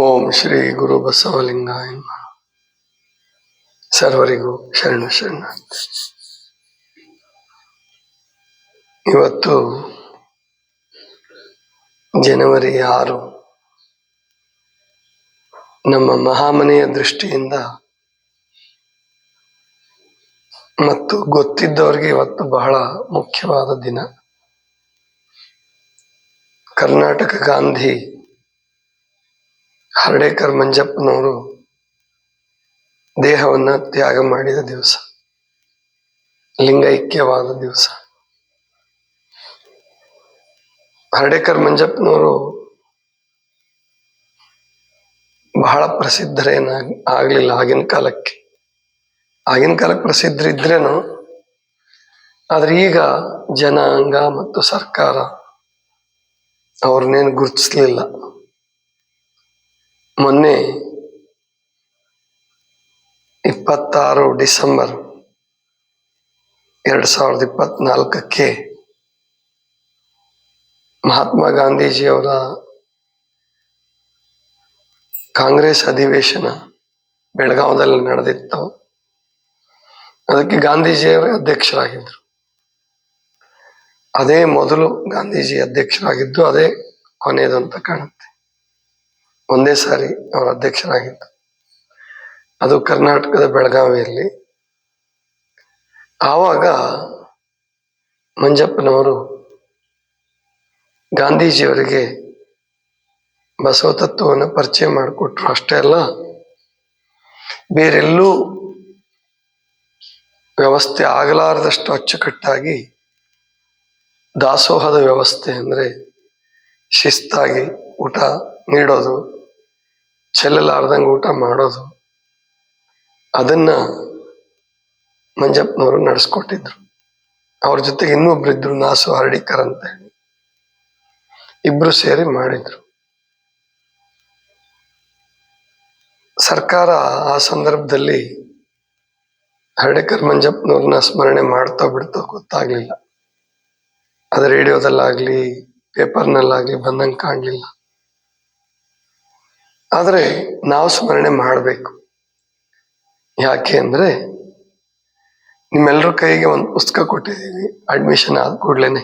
ಓಂ ಶ್ರೀ ಗುರು ಬಸವಲಿಂಗಾಯ ನಮಃ. ಸರ್ವರಿಗೂ ಶರಣ ಶರಣಾರ್ಥಿ. ಇವತ್ತು ಜನವರಿ 6. ನಮ್ಮ ಮಹಾಮನೆಯ ದೃಷ್ಟಿಯಿಂದ ಮತ್ತು ಗೊತ್ತಿದ್ದವರಿಗೆ ಇವತ್ತು ಬಹಳ ಮುಖ್ಯವಾದ ದಿನ. ಕರ್ನಾಟಕ ಗಾಂಧಿ ಹರ್ಡೇಕರ್ ಮಂಜಪ್ಪನವರು ದೇಹವನ್ನ ತ್ಯಾಗ ಮಾಡಿದ ದಿವಸ, ಲಿಂಗೈಕ್ಯವಾದ ದಿವಸ. ಹರ್ಡೇಕರ್ ಮಂಜಪ್ಪನವರು ಬಹಳ ಪ್ರಸಿದ್ಧರೇನಾಗಲಿಲ್ಲ ಆಗಿನ ಕಾಲಕ್ಕೆ. ಆಗಿನ ಕಾಲಕ್ಕೆ ಪ್ರಸಿದ್ಧರಿದ್ರೇನು, ಆದ್ರೆ ಈಗ ಜನಾಂಗ ಮತ್ತು ಸರ್ಕಾರ ಅವ್ರನ್ನೇನು ಗುರುತಿಸ್ಲಿಲ್ಲ. ಮೊನ್ನೆ 26 ಡಿಸೆಂಬರ್ 2024 ಮಹಾತ್ಮ ಗಾಂಧೀಜಿಯವರ ಕಾಂಗ್ರೆಸ್ ಅಧಿವೇಶನ ಬೆಳಗಾವದಲ್ಲಿ ನಡೆದಿತ್ತು. ಅದಕ್ಕೆ ಗಾಂಧೀಜಿಯವರೇ ಅಧ್ಯಕ್ಷರಾಗಿದ್ದರು. ಅದೇ ಮೊದಲು ಗಾಂಧೀಜಿ ಅಧ್ಯಕ್ಷರಾಗಿದ್ದು, ಅದೇ ಕೊನೆಯದು ಅಂತ ಕಾಣುತ್ತೆ. ಒಂದೇ ಸಾರಿ ಅವರು ಅಧ್ಯಕ್ಷರಾಗಿದ್ದು, ಅದು ಕರ್ನಾಟಕದ ಬೆಳಗಾವಿಯಲ್ಲಿ. ಆವಾಗ ಮಂಜಪ್ಪನವರು ಗಾಂಧೀಜಿಯವರಿಗೆ ಬಸವ ತತ್ವವನ್ನು ಪರಿಚಯ ಮಾಡಿಕೊಟ್ರು. ಅಷ್ಟೇ ಅಲ್ಲ, ಬೇರೆಲ್ಲೂ ವ್ಯವಸ್ಥೆ ಆಗಲಾರದಷ್ಟು ಅಚ್ಚುಕಟ್ಟಾಗಿ ದಾಸೋಹದ ವ್ಯವಸ್ಥೆ, ಅಂದರೆ ಶಿಸ್ತಾಗಿ ಊಟ ನೀಡೋದು, ಚೆಲ್ಲಲಾರ್ದಂಗೆ ಊಟ ಮಾಡೋದು, ಅದನ್ನ ಮಂಜಪ್ಪನವರು ನಡೆಸ್ಕೊಟ್ಟಿದ್ರು. ಅವ್ರ ಜೊತೆಗೆ ಇನ್ನೊಬ್ರು ಇದ್ರು, ನಾಸು ಹರ್ಡೇಕರ್ ಅಂತ ಹೇಳಿ. ಇಬ್ರು ಸೇರಿ ಮಾಡಿದ್ರು. ಸರ್ಕಾರ ಆ ಸಂದರ್ಭದಲ್ಲಿ ಹರ್ಡೇಕರ್ ಮಂಜಪ್ಪನವ್ರನ್ನ ಸ್ಮರಣೆ ಮಾಡ್ತಾ ಬಿಡ್ತಾ ಗೊತ್ತಾಗ್ಲಿಲ್ಲ. ಅದು ರೇಡಿಯೋದಲ್ಲಾಗ್ಲಿ ಪೇಪರ್ನಲ್ಲಾಗ್ಲಿ ಬಂದಂಗೆ ಕಾಣಲಿಲ್ಲ. ಆದರೆ ನಾವು ಸ್ಮರಣೆ ಮಾಡಬೇಕು. ಯಾಕೆ ಅಂದ್ರೆ, ನಿಮ್ಮೆಲ್ಲರ ಕೈಗೆ ಒಂದು ಪುಸ್ತಕ ಕೊಟ್ಟಿದ್ದೀವಿ ಅಡ್ಮಿಷನ್ ಆದ ಕೂಡ್ಲೇನೆ,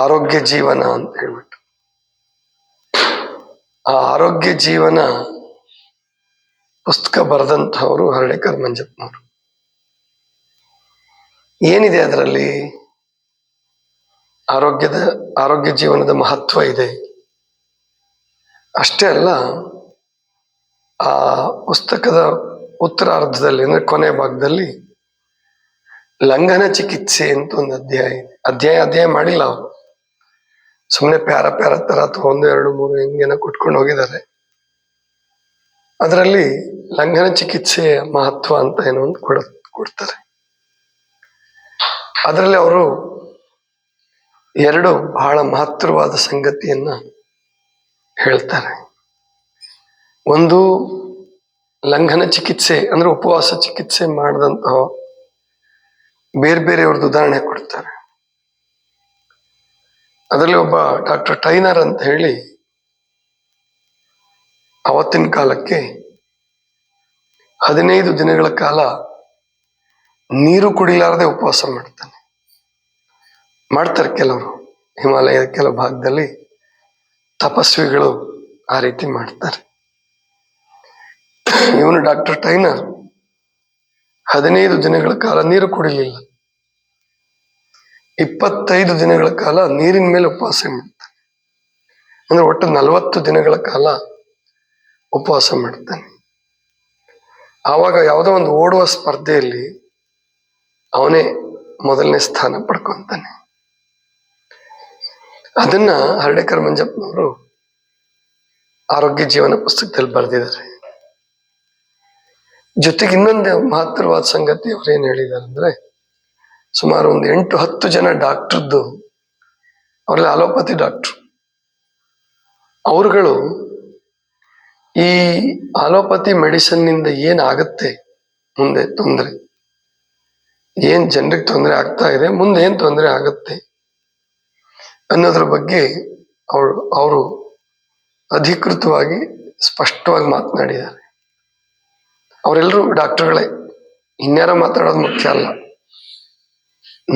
ಆರೋಗ್ಯ ಜೀವನ ಅಂತ ಹೇಳ್ಬಿಟ್ಟು. ಆ ಆರೋಗ್ಯ ಜೀವನ ಪುಸ್ತಕ ಬರೆದಂಥವರು ಹರ್ಡೇಕರ್ ಮಂಜಪ್ಪನವರು. ಏನಿದೆ ಅದರಲ್ಲಿ? ಆರೋಗ್ಯ ಜೀವನದ ಮಹತ್ವ ಇದೆ. ಅಷ್ಟೇ ಅಲ್ಲ, ಆ ಪುಸ್ತಕದ ಉತ್ತರಾರ್ಧದಲ್ಲಿ, ಅಂದ್ರೆ ಕೊನೆ ಭಾಗದಲ್ಲಿ, ಲಂಘನ ಚಿಕಿತ್ಸೆ ಅಂತ ಒಂದು ಅಧ್ಯಾಯ ಮಾಡಿಲ್ಲ ಅವರು. ಸುಮ್ಮನೆ ಪ್ಯಾರ ತರ ಅಥವಾ 1, 2, 3 ಹಿಂಗೇನ ಕೊಟ್ಕೊಂಡು ಹೋಗಿದ್ದಾರೆ. ಅದರಲ್ಲಿ ಲಂಘನ ಚಿಕಿತ್ಸೆಯ ಮಹತ್ವ ಅಂತ ಏನೋ ಒಂದು ಕೊಡ್ತಾರೆ. ಅದರಲ್ಲಿ ಅವರು 2 ಬಹಳ ಮಹತ್ತರವಾದ ಸಂಗತಿಯನ್ನ ಹೇಳ್ತಾರೆ. ಒಂದು, ಲಂಘನ ಚಿಕಿತ್ಸೆ ಅಂದ್ರೆ ಉಪವಾಸ ಚಿಕಿತ್ಸೆ ಮಾಡಿದಂತಹ ಬೇರೆಯವ್ರದ್ದು ಉದಾಹರಣೆ ಕೊಡ್ತಾರೆ. ಅದರಲ್ಲಿ ಒಬ್ಬ ಡಾಕ್ಟರ್ ಟೈನರ್ ಅಂತ ಹೇಳಿ ಅವತ್ತಿನ ಕಾಲಕ್ಕೆ 15 ದಿನಗಳ ಕಾಲ ನೀರು ಕುಡಿಲಾರದೆ ಉಪವಾಸ ಮಾಡ್ತಾರೆ ಕೆಲವರು. ಹಿಮಾಲಯದ ಕೆಲವು ಭಾಗದಲ್ಲಿ ತಪಸ್ವಿಗಳು ಆ ರೀತಿ ಮಾಡ್ತಾರೆ. ಇವನು ಡಾಕ್ಟರ್ ಟೈನರ್ 15 ದಿನಗಳ ಕಾಲ ನೀರು ಕುಡಿಲಿಲ್ಲ. 25 ದಿನಗಳ ಕಾಲ ನೀರಿನ ಮೇಲೆ ಉಪವಾಸ ಮಾಡ್ತಾನೆ. ಅಂದ್ರೆ ಒಟ್ಟು 40 ದಿನಗಳ ಕಾಲ ಉಪವಾಸ ಮಾಡ್ತಾನೆ. ಆವಾಗ ಯಾವುದೋ ಒಂದು ಓಡುವ ಸ್ಪರ್ಧೆಯಲ್ಲಿ ಅವನೇ ಮೊದಲನೇ ಸ್ಥಾನ ಪಡ್ಕೊಂತಾನೆ. ಅದನ್ನ ಹರ್ಡೇಕರ್ ಮಂಜಪ್ಪನವರು ಆರೋಗ್ಯ ಜೀವನ ಪುಸ್ತಕದಲ್ಲಿ ಬರೆದಿದ್ದಾರೆ. ಜೊತೆಗೆ ಇನ್ನೊಂದು ಮಹತ್ತರವಾದ ಸಂಗತಿ ಅವ್ರೇನ್ ಹೇಳಿದ್ದಾರೆ ಅಂದ್ರೆ, ಸುಮಾರು ಒಂದು 8-10 ಜನ ಡಾಕ್ಟರ್ದು, ಅವರೆಲ್ಲ ಅಲೋಪತಿ ಡಾಕ್ಟ್ರು, ಅವರುಗಳು ಈ ಅಲೋಪತಿ ಮೆಡಿಸಿನ್ ನಿಂದ ಏನಾಗುತ್ತೆ, ಮುಂದೆ ತೊಂದರೆ ಏನ್ ಜನರಿಗೆ ತೊಂದರೆ ಆಗ್ತಾ ಇದೆ, ಮುಂದೆ ಏನ್ ತೊಂದರೆ ಆಗುತ್ತೆ ಅನ್ನೋದ್ರ ಬಗ್ಗೆ ಅವರು ಅಧಿಕೃತವಾಗಿ ಸ್ಪಷ್ಟವಾಗಿ ಮಾತನಾಡಿದ್ದಾರೆ. ಅವರೆಲ್ಲರೂ ಡಾಕ್ಟರ್ಗಳೇ, ಇನ್ಯಾರ ಮಾತಾಡೋದು ಮುಖ್ಯ ಅಲ್ಲ.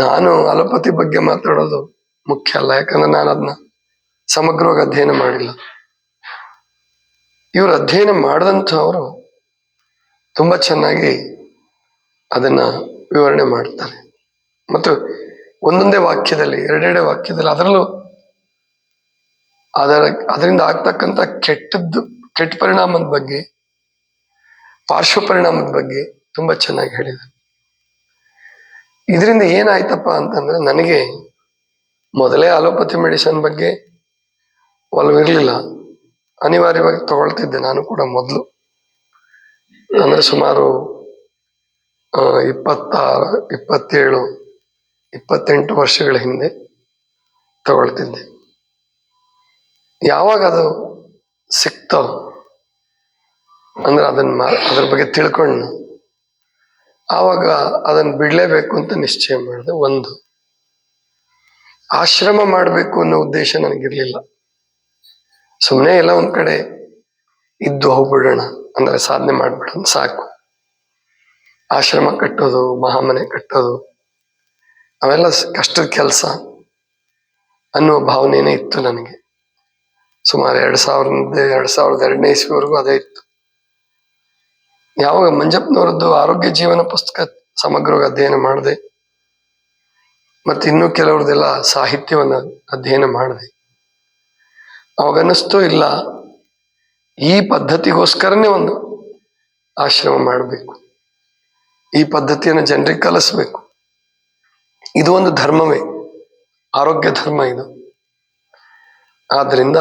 ನಾನು ಅಲೋಪತಿ ಬಗ್ಗೆ ಮಾತಾಡೋದು ಮುಖ್ಯ ಅಲ್ಲ, ಯಾಕಂದ್ರೆ ನಾನು ಅದನ್ನ ಸಮಗ್ರವಾಗಿ ಅಧ್ಯಯನ ಮಾಡಿಲ್ಲ. ಇವರು ಅಧ್ಯಯನ ಮಾಡಿದಂಥವರು ತುಂಬಾ ಚೆನ್ನಾಗಿ ಅದನ್ನ ವಿವರಣೆ ಮಾಡ್ತಾರೆ. ಮತ್ತು ಒಂದೊಂದೇ ವಾಕ್ಯದಲ್ಲಿ, ಎರಡೆರಡೇ ವಾಕ್ಯದಲ್ಲಿ, ಅದರಲ್ಲೂ ಅದರಿಂದ ಆಗ್ತಕ್ಕಂಥ ಕೆಟ್ಟ ಪರಿಣಾಮದ ಬಗ್ಗೆ, ಪಾರ್ಶ್ವ ಪರಿಣಾಮದ ಬಗ್ಗೆ ತುಂಬಾ ಚೆನ್ನಾಗಿ ಹೇಳಿದ್ದಾರೆ. ಇದರಿಂದ ಏನಾಯ್ತಪ್ಪ ಅಂತಂದ್ರೆ, ನನಗೆ ಮೊದಲೇ ಅಲೋಪತಿ ಮೆಡಿಸಿನ್ ಬಗ್ಗೆ ಒಲವಿರ್ಲಿಲ್ಲ. ಅನಿವಾರ್ಯವಾಗಿ ತಗೊಳ್ತಿದ್ದೆ ನಾನು ಕೂಡ ಮೊದಲು. ಅಂದ್ರೆ ಸುಮಾರು 26, 27, 28 ವರ್ಷಗಳ ಹಿಂದೆ ತಗೊಳ್ತಿದ್ದೆ. ಯಾವಾಗ ಅದು ಸಿಕ್ತೋ, ಅಂದ್ರೆ ಅದ್ರ ಬಗ್ಗೆ ತಿಳ್ಕೊಂಡು ಆವಾಗ ಅದನ್ನ ಬಿಡ್ಲೇಬೇಕು ಅಂತ ನಿಶ್ಚಯ ಮಾಡಿದೆ. ಒಂದು, ಆಶ್ರಮ ಮಾಡಬೇಕು ಅನ್ನೋ ಉದ್ದೇಶ ನನಗಿರ್ಲಿಲ್ಲ. ಸುಮ್ಮನೆ ಎಲ್ಲ ಒಂದ್ ಕಡೆ ಇದ್ದು ಹೋಗ್ಬಿಡೋಣ, ಅಂದ್ರೆ ಸಾಧನೆ ಮಾಡ್ಬಿಡೋಣ ಸಾಕು. ಆಶ್ರಮ ಕಟ್ಟೋದು, ಮಹಾಮನೆ ಕಟ್ಟೋದು ಅವೆಲ್ಲ ಕಷ್ಟದ ಕೆಲಸ ಅನ್ನುವ ಭಾವನೆನೇ ಇತ್ತು ನನಗೆ. ಸುಮಾರು 2002 ಇಸ್ವಿವರೆಗೂ ಅದೇ ಇತ್ತು. ಯಾವಾಗ ಮಂಜಪ್ಪನವರದ್ದು ಆರೋಗ್ಯ ಜೀವನ ಪುಸ್ತಕ ಸಮಗ್ರವಾಗಿ ಅಧ್ಯಯನ ಮಾಡಿದೆ, ಮತ್ತೆ ಇನ್ನೂ ಕೆಲವ್ರದ್ದೆಲ್ಲ ಸಾಹಿತ್ಯವನ್ನು ಅಧ್ಯಯನ ಮಾಡಿದೆ, ಅವಾಗ ಅನ್ನಿಸ್ತು, ಇಲ್ಲ, ಈ ಪದ್ಧತಿಗೋಸ್ಕರನೇ ಒಂದು ಆಶ್ರಮ ಮಾಡಬೇಕು, ಈ ಪದ್ಧತಿಯನ್ನು ಜನರಿಗೆ ಕಲಿಸ್ಬೇಕು. ಇದು ಒಂದು ಧರ್ಮವೇ, ಆರೋಗ್ಯ ಧರ್ಮ ಇದು. ಆದ್ರಿಂದ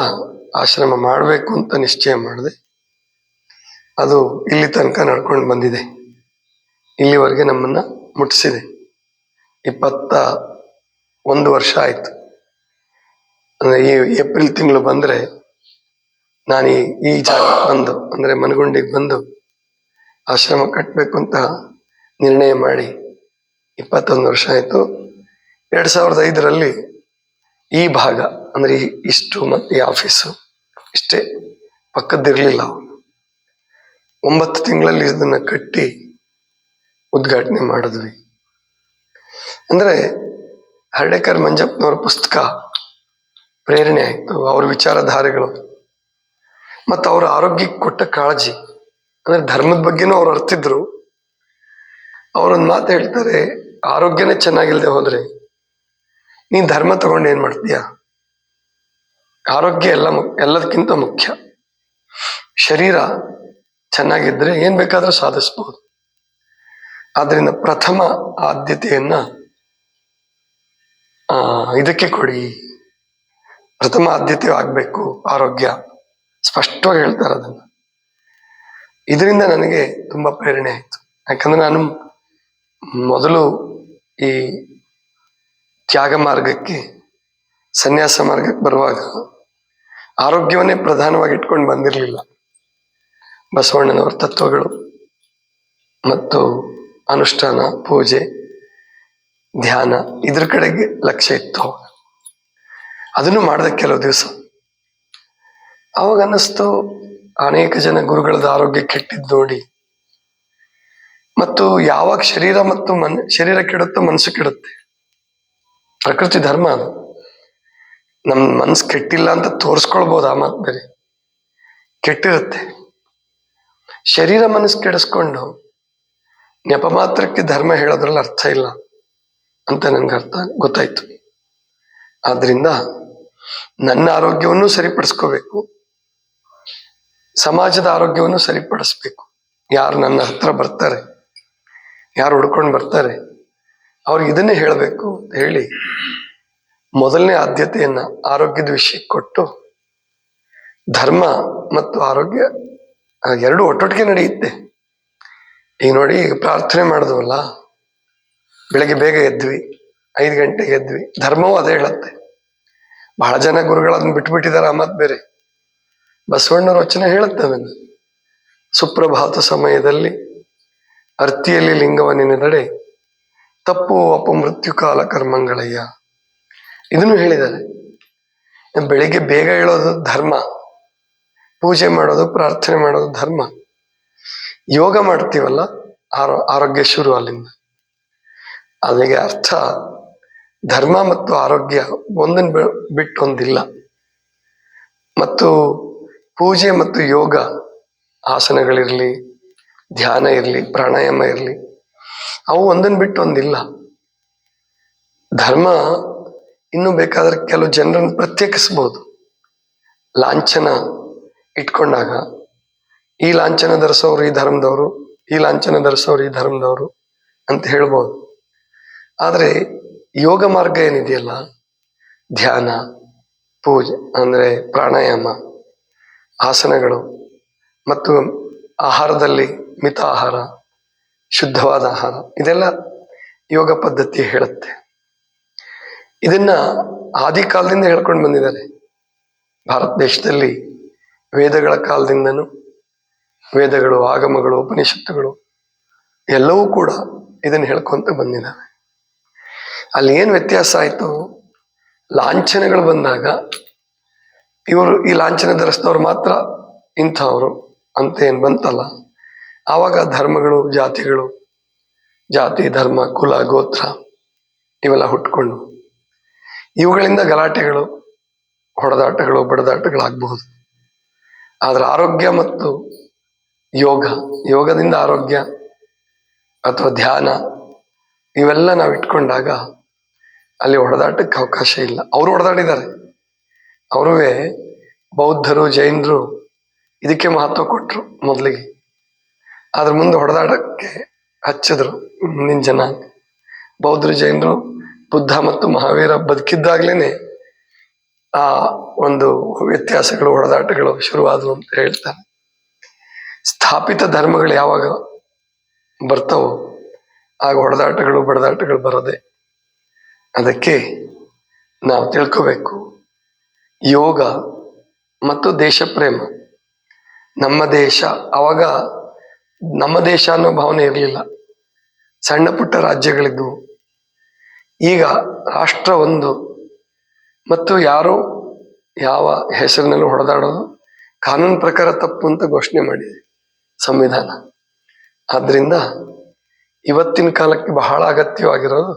ಆಶ್ರಮ ಮಾಡಬೇಕು ಅಂತ ನಿಶ್ಚಯ ಮಾಡಿದೆ. ಅದು ಇಲ್ಲಿ ತನಕ ನಡ್ಕೊಂಡು ಬಂದಿದೆ, ಇಲ್ಲಿವರೆಗೆ ನಮ್ಮನ್ನ ಮುಟ್ಟಿಸಿದೆ. 21 ವರ್ಷ ಆಯ್ತು. ಅಂದ್ರೆ ಈ ಏಪ್ರಿಲ್ ತಿಂಗಳು ಬಂದ್ರೆ ನಾನು ಈ ಜಾಗ ಬಂದು, ಅಂದ್ರೆ ಮನಗುಂಡಿಗೆ ಬಂದು ಆಶ್ರಮ ಕಟ್ಟಬೇಕು ಅಂತ ನಿರ್ಣಯ ಮಾಡಿ 21 ವರ್ಷ ಆಯ್ತು. 2005ರಲ್ಲಿ ಈ ಭಾಗ, ಅಂದ್ರೆ ಇಷ್ಟು ಮತ್ತೆ ಈ ಆಫೀಸು ಇಷ್ಟೇ ಪಕ್ಕದಿರ್ಲಿಲ್ಲ. 9 ತಿಂಗಳಲ್ಲಿ ಇದನ್ನ ಕಟ್ಟಿ ಉದ್ಘಾಟನೆ ಮಾಡಿದ್ವಿ. ಅಂದ್ರೆ ಹರ್ಡೇಕರ್ ಮಂಜಪ್ಪನವ್ರ ಪುಸ್ತಕ ಪ್ರೇರಣೆ ಆಯ್ತು, ಅವ್ರ ವಿಚಾರಧಾರೆಗಳು ಮತ್ತು ಅವ್ರ ಆರೋಗ್ಯಕ್ಕೆ ಕೊಟ್ಟ ಕಾಳಜಿ. ಅಂದ್ರೆ ಧರ್ಮದ ಬಗ್ಗೆನೂ ಅವ್ರು ಅರ್ತಿದ್ರು. ಅವ್ರೊಂದು ಮಾತು ಹೇಳ್ತಾರೆ, ಆರೋಗ್ಯನೇ ಚೆನ್ನಾಗಿಲ್ದೆ ಹೋದ್ರೆ ನೀನ್ ಧರ್ಮ ತಗೊಂಡು ಏನ್ ಮಾಡ್ತೀಯ? ಆರೋಗ್ಯ ಎಲ್ಲದಕ್ಕಿಂತ ಮುಖ್ಯ. ಶರೀರ ಚೆನ್ನಾಗಿದ್ರೆ ಏನ್ ಬೇಕಾದ್ರೂ ಸಾಧಿಸ್ಬೋದು. ಆದ್ರಿಂದ ಪ್ರಥಮ ಆದ್ಯತೆಯನ್ನ ಇದಕ್ಕೆ ಕೊಡಿ, ಪ್ರಥಮ ಆದ್ಯತೆ ಆಗ್ಬೇಕು ಆರೋಗ್ಯ, ಸ್ಪಷ್ಟವಾಗಿ ಹೇಳ್ತಾರೆ ಅದನ್ನ. ಇದರಿಂದ ನನಗೆ ತುಂಬಾ ಪ್ರೇರಣೆ ಆಯ್ತು. ಯಾಕಂದ್ರೆ ನಾನು ಮೊದಲು ಈ ತ್ಯಾಗ ಮಾರ್ಗಕ್ಕೆ, ಸನ್ಯಾಸ ಮಾರ್ಗಕ್ಕೆ ಬರುವಾಗ ಆರೋಗ್ಯವನ್ನೇ ಪ್ರಧಾನವಾಗಿ ಇಟ್ಕೊಂಡು ಬಂದಿರಲಿಲ್ಲ. ಬಸವಣ್ಣನವರ ತತ್ವಗಳು ಮತ್ತು ಅನುಷ್ಠಾನ, ಪೂಜೆ, ಧ್ಯಾನ ಇದ್ರ ಕಡೆಗೆ ಲಕ್ಷ್ಯ ಇತ್ತು. ಅದನ್ನು ಮಾಡಿದೆ ಕೆಲವು ದಿವಸ. ಅವಾಗ ಅನ್ನಿಸ್ತು, ಅನೇಕ ಜನ ಗುರುಗಳದ ಆರೋಗ್ಯ ಕೆಟ್ಟಿದ್ದು ನೋಡಿ, ಮತ್ತು ಯಾವಾಗ ಶರೀರ ಮತ್ತು ಶರೀರ ಕೆಡುತ್ತೋ ಮನಸ್ಸು ಕೆಡುತ್ತೆ. ಪ್ರಕೃತಿ ಧರ್ಮ ಅದು. ನಮ್ ಮನ್ಸು ಕೆಟ್ಟಿಲ್ಲ ಅಂತ ತೋರಿಸ್ಕೊಳ್ಬೋದು, ಆ ಮಾತು ಬೇರೆ, ಕೆಟ್ಟಿರುತ್ತೆ. ಶರೀರ ಮನಸ್ಸು ಕೆಡಿಸ್ಕೊಂಡು ನೆಪ ಮಾತ್ರಕ್ಕೆ ಧರ್ಮ ಹೇಳೋದ್ರಲ್ಲಿ ಅರ್ಥ ಇಲ್ಲ ಅಂತ ನನ್ಗೆ ಗೊತ್ತಾಯ್ತು. ಆದ್ರಿಂದ ನನ್ನ ಆರೋಗ್ಯವನ್ನು ಸರಿಪಡಿಸ್ಕೋಬೇಕು, ಸಮಾಜದ ಆರೋಗ್ಯವನ್ನು ಸರಿಪಡಿಸ್ಬೇಕು. ಯಾರು ನನ್ನ ಹತ್ರ ಬರ್ತಾರೆ, ಯಾರು ಹುಡ್ಕೊಂಡು ಬರ್ತಾರೆ, ಅವ್ರಿಗೆ ಇದನ್ನೇ ಹೇಳಬೇಕು ಅಂತ ಹೇಳಿ ಮೊದಲನೇ ಆದ್ಯತೆಯನ್ನ ಆರೋಗ್ಯದ ವಿಷಯಕ್ಕೆ ಕೊಟ್ಟು, ಧರ್ಮ ಮತ್ತು ಆರೋಗ್ಯ ಎರಡು ಒಟ್ಟೊಟ್ಟಿಗೆ ನಡೆಯುತ್ತೆ. ಈಗ ನೋಡಿ, ಈಗ ಪ್ರಾರ್ಥನೆ ಮಾಡಿದ್ವಲ್ಲ, ಬೆಳಗ್ಗೆ ಬೇಗ ಎದ್ವಿ, 5 ಗಂಟೆಗೆ ಎದ್ವಿ, ಧರ್ಮವೂ ಅದೇ ಹೇಳತ್ತೆ. ಬಹಳ ಜನ ಗುರುಗಳನ್ನ ಬಿಟ್ಬಿಟ್ಟಿದ್ದಾರೆ, ಆ ಮಾತು ಬೇರೆ. ಬಸವಣ್ಣನ ವಚನ ಹೇಳುತ್ತೆ ಅದನ್ನು, ಸುಪ್ರಭಾತ ಸಮಯದಲ್ಲಿ ಅರ್ತಿಯಲ್ಲಿ ಲಿಂಗವ ನೆನೆದಡೆ ತಪ್ಪು ಅಪಮೃತ್ಯು ಕಾಲ ಕರ್ಮಂಗಳಯ್ಯ. ಇದನ್ನು ಹೇಳಿದ್ದಾರೆ. ಬೆಳಿಗ್ಗೆ ಬೇಗ ಹೇಳೋದು ಧರ್ಮ, ಪೂಜೆ ಮಾಡೋದು, ಪ್ರಾರ್ಥನೆ ಮಾಡೋದು ಧರ್ಮ. ಯೋಗ ಮಾಡ್ತೀವಲ್ಲ, ಆರೋಗ್ಯ ಶುರು ಅಲ್ಲಿಂದ. ಅಲ್ಲಿಗೆ ಅರ್ಥ, ಧರ್ಮ ಮತ್ತು ಆರೋಗ್ಯ ಒಂದನ್ನು ಬಿಟ್ಟು ಒಂದಿಲ್ಲ. ಮತ್ತು ಪೂಜೆ ಮತ್ತು ಯೋಗ, ಆಸನಗಳಿರಲಿ, ಧ್ಯಾನ ಇರಲಿ, ಪ್ರಾಣಾಯಾಮ ಇರಲಿ, ಅವು ಒಂದನ್ನು ಬಿಟ್ಟು ಒಂದಿಲ್ಲ. ಧರ್ಮ ಇನ್ನು ಬೇಕಾದ್ರೆ ಕೆಲವು ಜನರನ್ನು ಪ್ರತ್ಯೇಕಿಸ್ಬೋದು. ಲಾಂಛನ ಇಟ್ಕೊಂಡಾಗ ಈ ಲಾಂಛನ ಧರಿಸೋರು ಈ ಧರ್ಮದವರು, ಈ ಲಾಂಛನ ಧರಿಸೋರು ಈ ಧರ್ಮದವರು ಅಂತ ಹೇಳ್ಬೋದು. ಆದರೆ ಯೋಗ ಮಾರ್ಗ ಏನಿದೆಯಲ್ಲ, ಧ್ಯಾನ, ಪೂಜೆ ಅಂದರೆ ಪ್ರಾಣಾಯಾಮ, ಆಸನಗಳು ಮತ್ತು ಆಹಾರದಲ್ಲಿ ಮಿತ ಆಹಾರ, ಶುದ್ಧವಾದ ಆಹಾರ, ಇದೆಲ್ಲ ಯೋಗ ಪದ್ಧತಿ ಹೇಳುತ್ತೆ. ಇದನ್ನ ಆದಿ ಕಾಲದಿಂದ ಹೇಳ್ಕೊಂಡು ಬಂದಿದ್ದಾರೆ. ಭಾರತ ದೇಶದಲ್ಲಿ ವೇದಗಳ ಕಾಲದಿಂದನೂ, ವೇದಗಳು, ಆಗಮಗಳು, ಉಪನಿಷತ್ತುಗಳು ಎಲ್ಲವೂ ಕೂಡ ಇದನ್ನು ಹೇಳ್ಕೊಂತ ಬಂದಿದ್ದಾವೆ. ಅಲ್ಲಿ ಏನು ವ್ಯತ್ಯಾಸ ಆಯಿತು, ಲಾಂಛನಗಳು ಬಂದಾಗ ಇವರು ಈ ಲಾಂಛನ ಧರಿಸಿದವ್ರು ಮಾತ್ರ ಇಂಥವ್ರು ಅಂತ ಏನು ಬಂತಲ್ಲ, ಆವಾಗ ಧರ್ಮಗಳು, ಜಾತಿಗಳು, ಜಾತಿ, ಧರ್ಮ, ಕುಲ, ಗೋತ್ರ ಇವೆಲ್ಲ ಹುಟ್ಕೊಂಡು ಇವುಗಳಿಂದ ಗಲಾಟೆಗಳು, ಹೊಡೆದಾಟಗಳು, ಬಡದಾಟಗಳಾಗಬಹುದು. ಆದರೆ ಆರೋಗ್ಯ ಮತ್ತು ಯೋಗದಿಂದ ಆರೋಗ್ಯ ಅಥವಾ ಧ್ಯಾನ ಇವೆಲ್ಲ ನಾವು ಇಟ್ಕೊಂಡಾಗ ಅಲ್ಲಿ ಹೊಡೆದಾಟಕ್ಕೆ ಅವಕಾಶ ಇಲ್ಲ. ಅವರು ಹೊಡೆದಾಡಿದ್ದಾರೆ. ಅವರುವೇ ಬೌದ್ಧರು, ಜೈನರು ಇದಕ್ಕೆ ಮಹತ್ವ ಕೊಟ್ಟರು ಮೊದಲಿಗೆ. ಅದ್ರ ಮುಂದೆ ಹೊಡೆದಾಡಕ್ಕೆ ಹಚ್ಚಿದ್ರು ಮುಂದಿನ ಜನ. ಬೌದ್ಧರು, ಜೈನರು, ಬುದ್ಧ ಮತ್ತು ಮಹಾವೀರ ಬದುಕಿದ್ದಾಗ್ಲೇನೆ ಆ ಒಂದು ವ್ಯತ್ಯಾಸಗಳು, ಹೊಡೆದಾಟಗಳು ಶುರುವಾದವು ಅಂತ ಹೇಳ್ತಾರೆ. ಸ್ಥಾಪಿತ ಧರ್ಮಗಳು ಯಾವಾಗ ಬರ್ತಾವೋ ಆಗ ಹೊಡೆದಾಟಗಳು, ಬಡದಾಟಗಳು ಬರೋದೆ. ಅದಕ್ಕೆ ನಾವು ತಿಳ್ಕೋಬೇಕು, ಯೋಗ ಮತ್ತು ದೇಶ ಪ್ರೇಮ. ನಮ್ಮ ದೇಶ, ಅವಾಗ ನಮ್ಮ ದೇಶ ಅನ್ನೋ ಭಾವನೆ ಇರಲಿಲ್ಲ, ಸಣ್ಣ ಪುಟ್ಟ ರಾಜ್ಯಗಳಿದ್ವು. ಈಗ ರಾಷ್ಟ್ರ ಒಂದು, ಮತ್ತು ಯಾರು ಯಾವ ಹೆಸರಿನಲ್ಲೂ ಹೊಡೆದಾಡೋದು ಕಾನೂನು ಪ್ರಕಾರ ತಪ್ಪು ಅಂತ ಘೋಷಣೆ ಮಾಡಿದೆ ಸಂವಿಧಾನ. ಆದ್ರಿಂದ ಇವತ್ತಿನ ಕಾಲಕ್ಕೆ ಬಹಳ ಅಗತ್ಯವಾಗಿರೋದು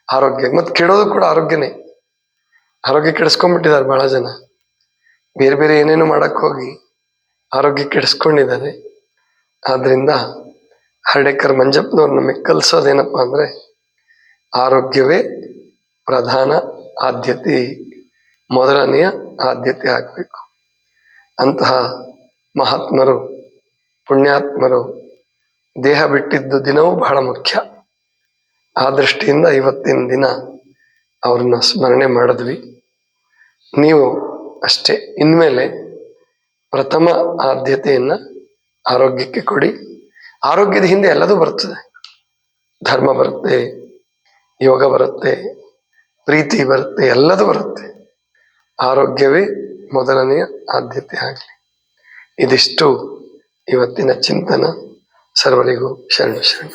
ಆರೋಗ್ಯ. ಮತ್ತು ಕೆಡೋದು ಕೂಡ ಆರೋಗ್ಯನೇ. ಆರೋಗ್ಯ ಕೆಡಿಸ್ಕೊಂಡ್ಬಿಟ್ಟಿದ್ದಾರೆ ಬಹಳ ಜನ. ಬೇರೆ ಬೇರೆ ಏನೇನು ಮಾಡಕ್ ಹೋಗಿ ಆರೋಗ್ಯ ಕೆಡಿಸ್ಕೊಂಡಿದ್ದಾರೆ. ಆದ್ರಿಂದ ಹರ್ಡೇಕರ್ ಮಂಜಪ್ಪನವ್ರು ನಮಗೆ ಕಲಿಸೋದೇನಪ್ಪ ಅಂದ್ರೆ, ಆರೋಗ್ಯವೇ ಪ್ರಧಾನ ಆದ್ಯತೆ, ಮೊದಲನೆಯ ಆದ್ಯತೆ ಆಗಬೇಕು. ಅಂತಹ ಮಹಾತ್ಮರು, ಪುಣ್ಯಾತ್ಮರು ದೇಹ ಬಿಟ್ಟಿದ್ದು ದಿನವೂ ಬಹಳ ಮುಖ್ಯ. ಆ ದೃಷ್ಟಿಯಿಂದ ಇವತ್ತಿನ ದಿನ ಅವ್ರನ್ನ ಸ್ಮರಣೆ ಮಾಡಿದ್ವಿ. ನೀವು ಅಷ್ಟೇ, ಇನ್ಮೇಲೆ ಪ್ರಥಮ ಆದ್ಯತೆಯನ್ನ ಆರೋಗ್ಯಕ್ಕೆ ಕೊಡಿ. ಆರೋಗ್ಯದ ಹಿಂದೆ ಎಲ್ಲದೂ ಬರ್ತದೆ. ಧರ್ಮ ಬರುತ್ತೆ, ಯೋಗ ಬರುತ್ತೆ, ಪ್ರೀತಿ ಬರುತ್ತೆ, ಎಲ್ಲದೂ ಬರುತ್ತೆ. ಆರೋಗ್ಯವೇ ಮೊದಲನೆಯ ಆದ್ಯತೆ ಆಗಲಿ. ಇದಿಷ್ಟು ಇವತ್ತಿನ ಚಿಂತನ. ಸರ್ವರಿಗೂ ಶರಣ ಶರಣ.